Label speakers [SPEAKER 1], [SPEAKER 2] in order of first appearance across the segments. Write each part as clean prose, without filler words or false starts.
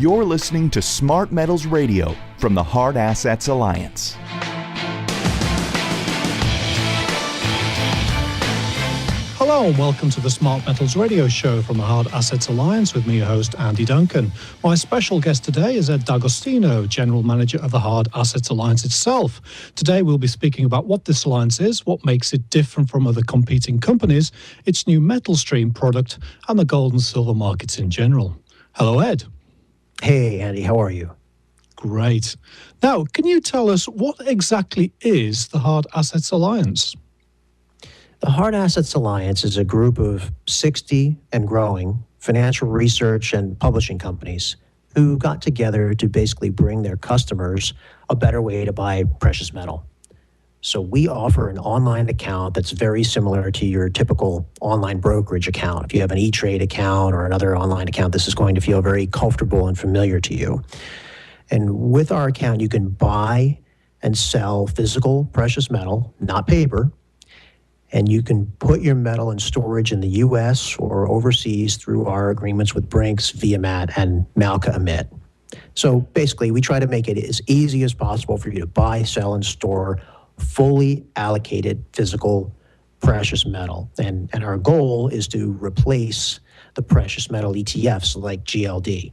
[SPEAKER 1] You're listening to Smart Metals Radio from the Hard Assets Alliance.
[SPEAKER 2] Hello and welcome to the Smart Metals Radio Show from the Hard Assets Alliance with me, your host, Andy Duncan. My special guest today is Ed D'Agostino, General Manager of the Hard Assets Alliance itself. Today we'll be speaking about what this alliance is, what makes it different from other competing companies, its new metal stream product, and the gold and silver markets in general. Hello, Ed.
[SPEAKER 3] Hey, Andy, how are you?
[SPEAKER 2] Great. Now, can you tell us what exactly is the Hard Assets Alliance?
[SPEAKER 3] The Hard Assets Alliance is a group of 60 and growing financial research and publishing companies who got together to basically bring their customers a better way to buy precious metal. So we offer an online account that's very similar to your typical online brokerage account. If you have an E-Trade account or another online account, this is going to feel very comfortable and familiar to you. And with our account, you can buy and sell physical precious metal, not paper, and you can put your metal in storage in the U.S. or overseas through our agreements with Brinks, Viamat, and Malka Emit. So basically, we try to make it as easy as possible for you to buy, sell, and store fully allocated physical precious metal. And our goal is to replace the precious metal ETFs like GLD.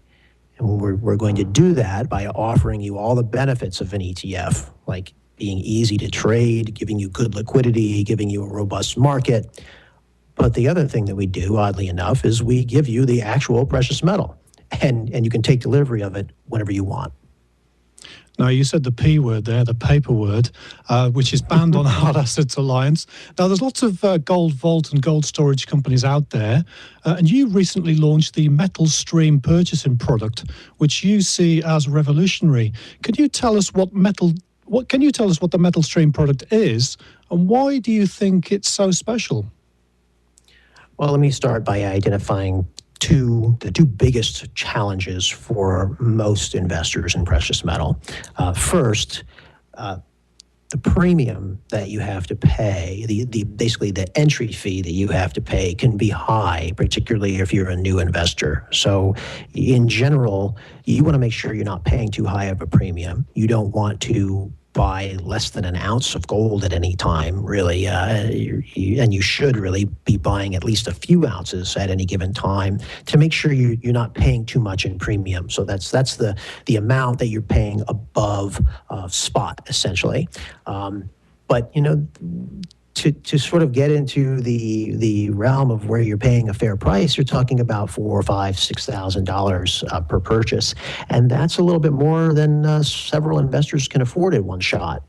[SPEAKER 3] And we're going to do that by offering you all the benefits of an ETF, like being easy to trade, giving you good liquidity, giving you a robust market. But the other thing that we do, oddly enough, is we give you the actual precious metal, and you can take delivery of it whenever you want.
[SPEAKER 2] Now, you said the P word there, the paper word, which is banned on Hard Assets Alliance. Now, there's lots of gold vault and gold storage companies out there, and you recently launched the metal stream purchasing product, which you see as revolutionary. Can you tell us what the metal stream product is, and why do you think it's so special?
[SPEAKER 3] Well, let me start by identifying the two biggest challenges for most investors in precious metal. First, the premium that you have to pay, basically the entry fee that you have to pay can be high, particularly if you're a new investor. So in general, you want to make sure you're not paying too high of a premium. You don't want to buy less than an ounce of gold at any time, really, and you should really be buying at least a few ounces at any given time to make sure you're not paying too much in premium. So that's the amount that you're paying above spot, essentially. But to sort of get into the realm of where you're paying a fair price, you're talking about $4,000 or $5,000, $6,000 per purchase, and that's a little bit more than several investors can afford at one shot.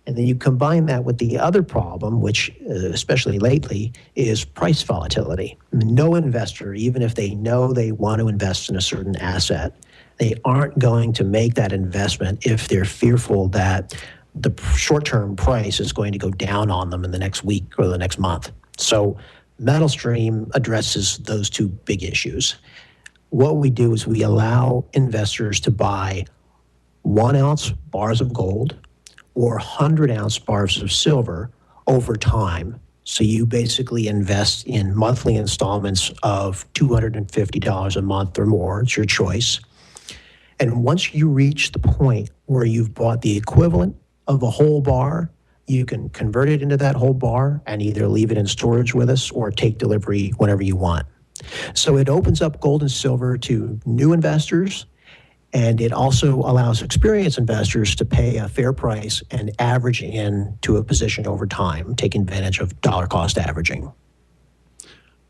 [SPEAKER 3] And then you combine that with the other problem, which especially lately, is price volatility. No investor, even if they know they want to invest in a certain asset, they aren't going to make that investment if they're fearful that the short-term price is going to go down on them in the next week or the next month. So MetalStream addresses those two big issues. What we do is we allow investors to buy 1 ounce bars of gold or 100-ounce bars of silver over time. So you basically invest in monthly installments of $250 a month or more. It's your choice. And once you reach the point where you've bought the equivalent of a whole bar, you can convert it into that whole bar and either leave it in storage with us or take delivery whenever you want. So it opens up gold and silver to new investors, and it also allows experienced investors to pay a fair price and average in to a position over time, taking advantage of dollar cost averaging.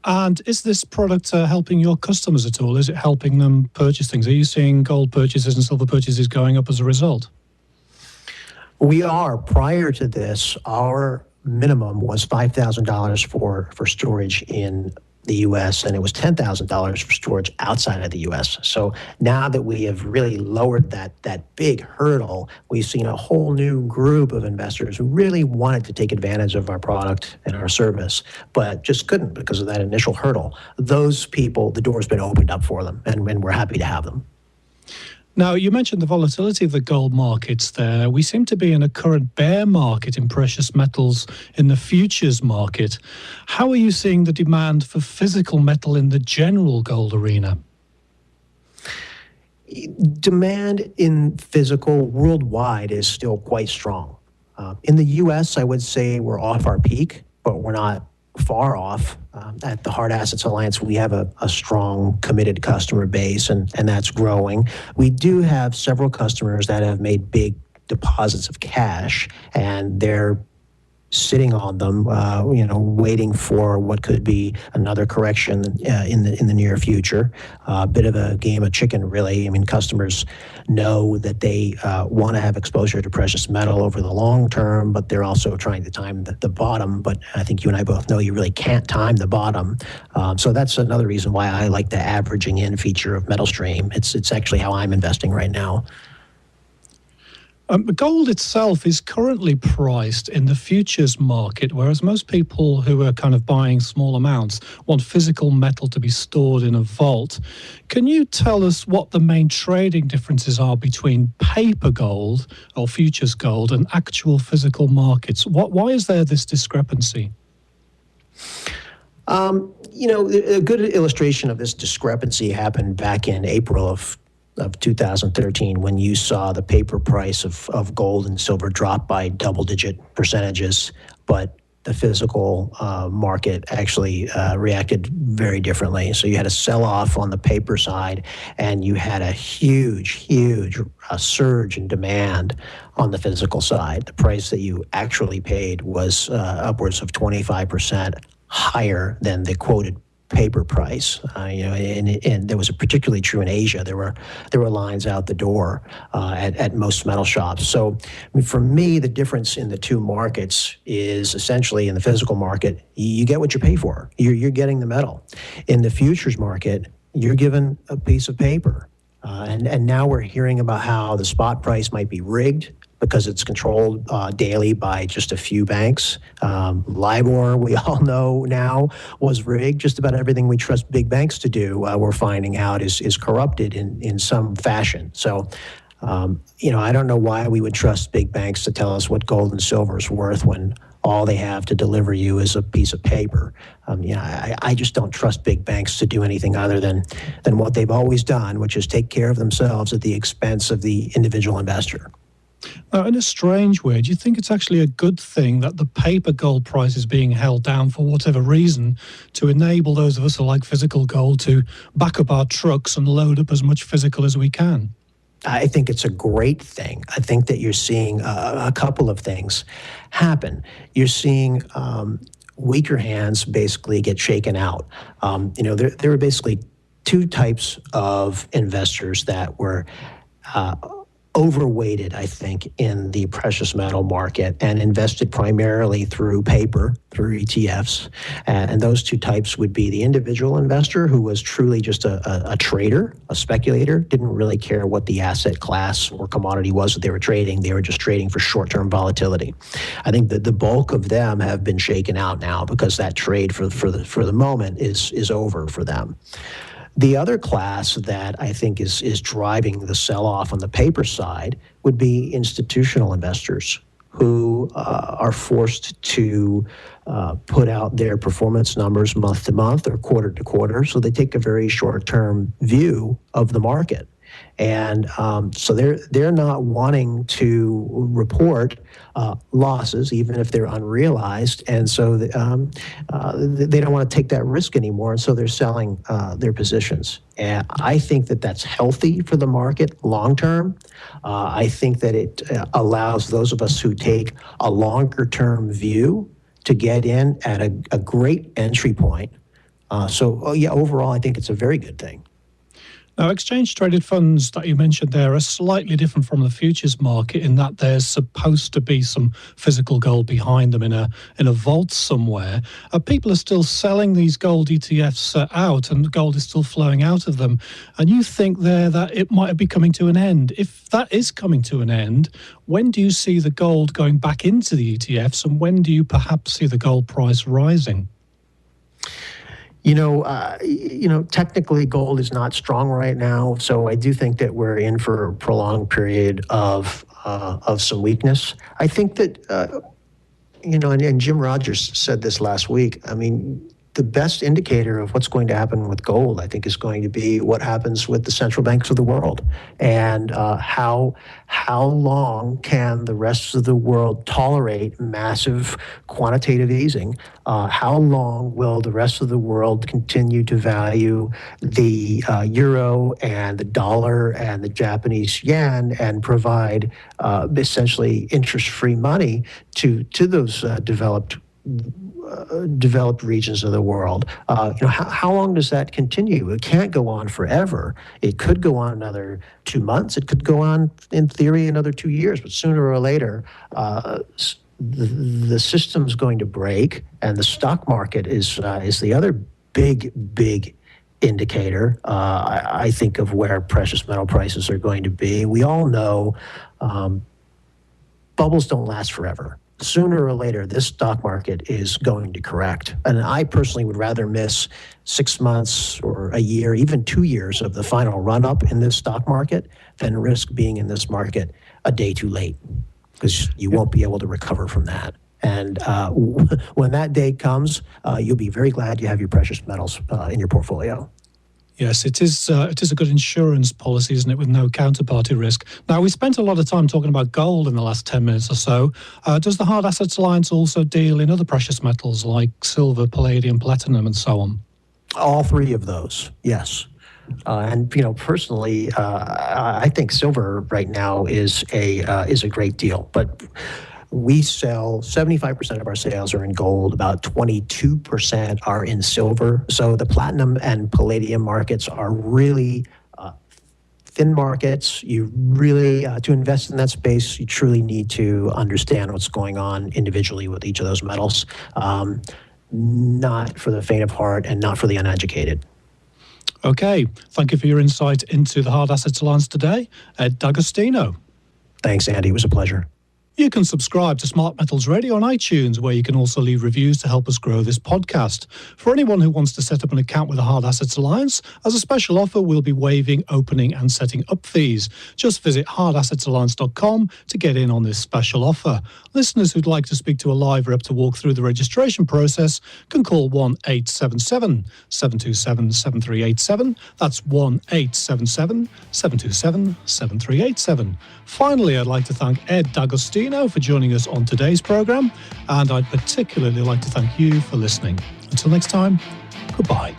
[SPEAKER 2] And is this product helping your customers at all? Is it helping them purchase things? Are you seeing gold purchases and silver purchases going up as a result?
[SPEAKER 3] We are. Prior to this, our minimum was $5,000 for storage in the U.S., and it was $10,000 for storage outside of the U.S. So now that we have really lowered that big hurdle, we've seen a whole new group of investors who really wanted to take advantage of our product and our service, but just couldn't because of that initial hurdle. Those people, the door's been opened up for them, and we're happy to have them.
[SPEAKER 2] Now, you mentioned the volatility of the gold markets there. We seem to be in a current bear market in precious metals in the futures market. How are you seeing the demand for physical metal in the general gold arena?
[SPEAKER 3] Demand in physical worldwide is still quite strong. In the U.S., I would say we're off our peak, but we're not far off. At the Hard Assets Alliance, we have a strong, committed customer base, and that's growing. We do have several customers that have made big deposits of cash, and they're sitting on them, waiting for what could be another correction in the near future. A bit of a game of chicken, really. I mean, customers know that they want to have exposure to precious metal over the long term, but they're also trying to time the bottom. But I think you and I both know you really can't time the bottom. So that's another reason why I like the averaging in feature of Metal Stream. It's actually how I'm investing right now.
[SPEAKER 2] Gold itself is currently priced in the futures market, whereas most people who are kind of buying small amounts want physical metal to be stored in a vault. Can you tell us what the main trading differences are between paper gold or futures gold and actual physical markets? Why is there this discrepancy?
[SPEAKER 3] A good illustration of this discrepancy happened back in April of 2013, when you saw the paper price of gold and silver drop by double-digit percentages, but the physical market actually reacted very differently. So you had a sell-off on the paper side, and you had a huge surge in demand on the physical side. The price that you actually paid was upwards of 25% higher than the quoted paper price, and there was particularly true in Asia. There were lines out the door at most metal shops. So, for me, the difference in the two markets is essentially in the physical market, you get what you pay for. You're getting the metal. In the futures market, you're given a piece of paper, and now we're hearing about how the spot price might be rigged because it's controlled daily by just a few banks. LIBOR, we all know now, was rigged. Just about everything we trust big banks to do, we're finding out is corrupted in some fashion. So, I don't know why we would trust big banks to tell us what gold and silver is worth when all they have to deliver you is a piece of paper. I just don't trust big banks to do anything other than what they've always done, which is take care of themselves at the expense of the individual investor.
[SPEAKER 2] Now, in a strange way, do you think it's actually a good thing that the paper gold price is being held down for whatever reason to enable those of us who like physical gold to back up our trucks and load up as much physical as we can?
[SPEAKER 3] I think it's a great thing. I think that you're seeing a couple of things happen. You're seeing weaker hands basically get shaken out. There were basically two types of investors that were overweighted, I think, in the precious metal market and invested primarily through paper, through ETFs. And those two types would be the individual investor, who was truly just a trader, a speculator, didn't really care what the asset class or commodity was that they were trading. They were just trading for short-term volatility. I think that the bulk of them have been shaken out now because that trade for the moment is over for them. The other class that I think is driving the sell-off on the paper side would be institutional investors who are forced to put out their performance numbers month to month or quarter to quarter. So they take a very short-term view of the market. And so they're not wanting to report losses, even if they're unrealized, and so they don't want to take that risk anymore, and so they're selling their positions. And I think that that's healthy for the market long term. I think that it allows those of us who take a longer term view to get in at a great entry point. Overall, I think it's a very good thing.
[SPEAKER 2] Now, exchange-traded funds that you mentioned there are slightly different from the futures market in that there's supposed to be some physical gold behind them in a vault somewhere. People are still selling these gold ETFs out, and gold is still flowing out of them. And you think there that it might be coming to an end. If that is coming to an end, when do you see the gold going back into the ETFs, and when do you perhaps see the gold price rising?
[SPEAKER 3] Technically gold is not strong right now, so I do think that we're in for a prolonged period of some weakness. I think that, and Jim Rogers said this last week. I mean, the best indicator of what's going to happen with gold, I think, is going to be what happens with the central banks of the world, and how long can the rest of the world tolerate massive quantitative easing? How long will the rest of the world continue to value the euro and the dollar and the Japanese yen and provide essentially interest-free money to those developed regions of the world? How long does that continue? It can't go on forever. It could go on another 2 months. It could go on, in theory, another 2 years. But sooner or later, the system's going to break, and the stock market is the other big indicator, I think, of where precious metal prices are going to be. We all know bubbles don't last forever. Sooner or later, this stock market is going to correct. And I personally would rather miss 6 months or a year, even 2 years of the final run-up in this stock market than risk being in this market a day too late, because you won't be able to recover from that. And when that day comes, you'll be very glad you have your precious metals in your portfolio.
[SPEAKER 2] Yes, it is a good insurance policy, isn't it, with no counterparty risk. Now, we spent a lot of time talking about gold in the last 10 minutes or so. Does the Hard Assets Alliance also deal in other precious metals like silver, palladium, platinum, and so on?
[SPEAKER 3] All three of those, yes. And personally, I think silver right now is a great deal, but we sell 75% of our sales are in gold, about 22% are in silver. So the platinum and palladium markets are really thin markets. You really, to invest in that space, you truly need to understand what's going on individually with each of those metals. Not for the faint of heart and not for the uneducated.
[SPEAKER 2] Okay, thank you for your insight into the Hard Assets Alliance today, Ed D'Agostino.
[SPEAKER 3] Thanks, Andy. It was a pleasure.
[SPEAKER 2] You can subscribe to Smart Metals Radio on iTunes, where you can also leave reviews to help us grow this podcast. For anyone who wants to set up an account with the Hard Assets Alliance, as a special offer, we'll be waiving opening and setting up fees. Just visit hardassетsalliance.com to get in on this special offer. Listeners who'd like to speak to a live rep to walk through the registration process can call 1-877-727-7387. That's 1-877-727-7387. Finally, I'd like to thank Ed D'Agostino for joining us on today's program, and I'd particularly like to thank you for listening. Until next time, goodbye.